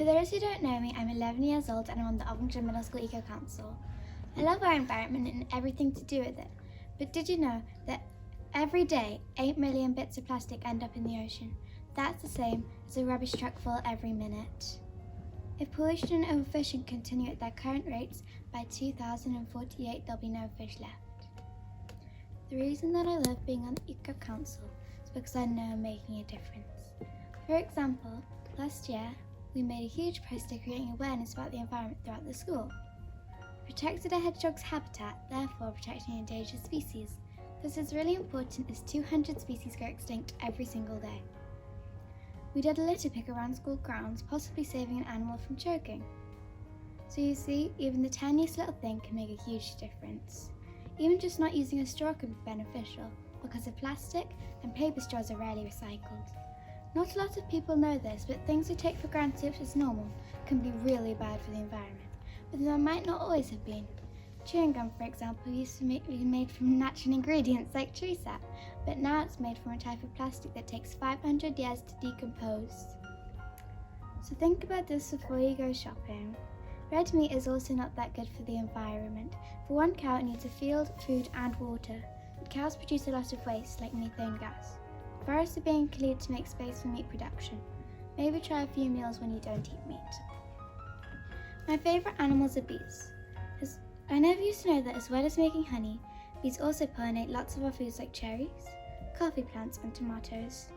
For those who don't know me, I'm 11 years old and I'm on the Ovingham Middle School Eco Council. I love our environment and everything to do with it. But did you know that every day 8 million bits of plastic end up in the ocean? That's the same as a rubbish truck full every minute. If pollution and overfishing continue at their current rates, by 2048 there'll be no fish left. The reason that I love being on the Eco Council is because I know I'm making a difference. For example, last year we made a huge poster creating awareness about the environment throughout the school. We protected a hedgehog's habitat, therefore protecting endangered species. This is really important as 200 species go extinct every single day. We did a litter pick around school grounds, possibly saving an animal from choking. So you see, even the tiniest little thing can make a huge difference. Even just not using a straw can be beneficial, because of plastic and paper straws are rarely recycled. Not a lot of people know this, but things we take for granted as normal can be really bad for the environment, but there might not always have been. Chewing gum, for example, used to be made from natural ingredients like tree sap, but now it's made from a type of plastic that takes 500 years to decompose. So think about this before you go shopping. Red meat is also not that good for the environment. For one cow, it needs a field, food and water. But cows produce a lot of waste, like methane gas. Forests are being cleared to make space for meat production. Maybe try a few meals when you don't eat meat. My favourite animals are bees. I never used to know that as well as making honey, bees also pollinate lots of our foods like cherries, coffee plants and tomatoes,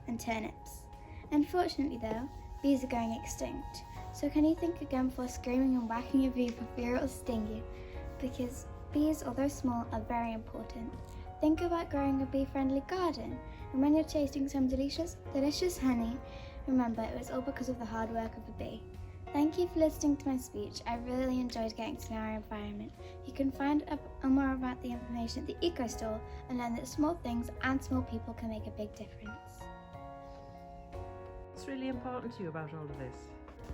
and turnips. Unfortunately though, bees are going extinct. So can you think again before screaming and whacking a bee for fear it will sting you? Because bees, although small, are very important. Think about growing a bee-friendly garden, and when you're tasting some delicious honey, remember it was all because of the hard work of a bee. Thank you for listening to my speech. I really enjoyed getting to know our environment. You can find out more about the information at the Eco Store and learn that small things and small people can make a big difference. What's really important to you about all of this?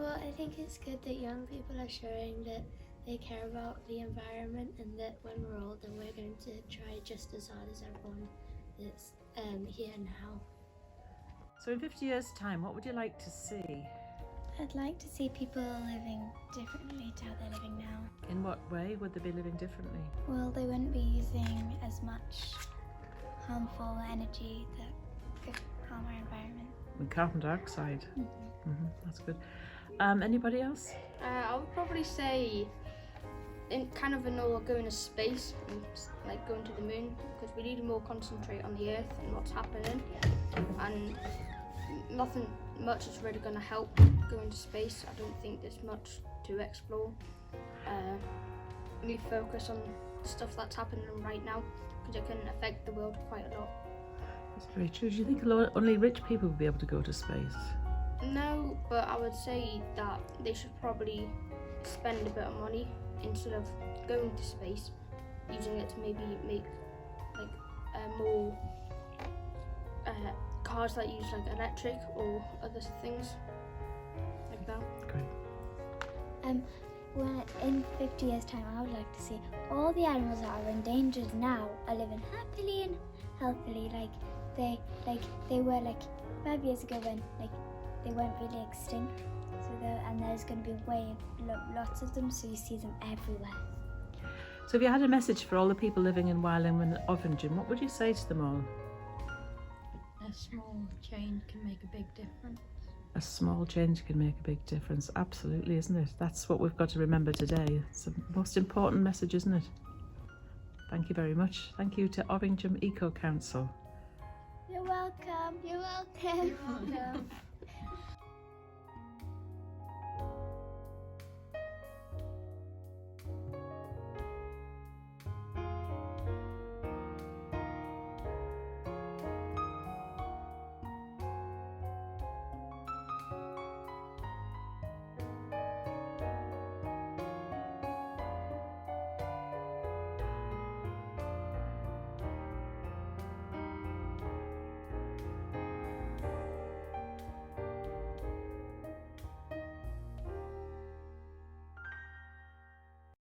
Well, I think it's good that young people are showing that they care about the environment and that when we're older we're going to try just as hard as everyone that's here now. So in 50 years' time, what would you like to see? I'd like to see people living differently to how they're living now. In what way would they be living differently? Well, they wouldn't be using as much harmful energy that could harm our environment. And carbon dioxide. That's good. Anybody else? I would probably say going to space, and, like going to the moon, because we need to more concentrate on the Earth and what's happening, and nothing much is really going to help going to space. I don't think there's much to explore. We need to focus on stuff that's happening right now, because it can affect the world quite a lot. That's very true. Do you think only rich people will be able to go to space? No, but I would say that they should probably spend a bit of money instead of going to space, using it to maybe make more cars that use like electric or other things like that. Great. Well, in 50 years' time, I would like to see all the animals that are endangered now are living happily and healthily, like they were 5 years ago when they weren't really extinct. And there's going to be lots of them, so you see them everywhere. So if you had a message for all the people living in Wylam and Ovingham, what would you say to them all? A small change can make a big difference. A small change can make a big difference. Absolutely, isn't it? That's what we've got to remember today. It's the most important message, isn't it? Thank you very much. Thank you to Ovingham Eco Council. You're welcome. You're welcome. You're welcome.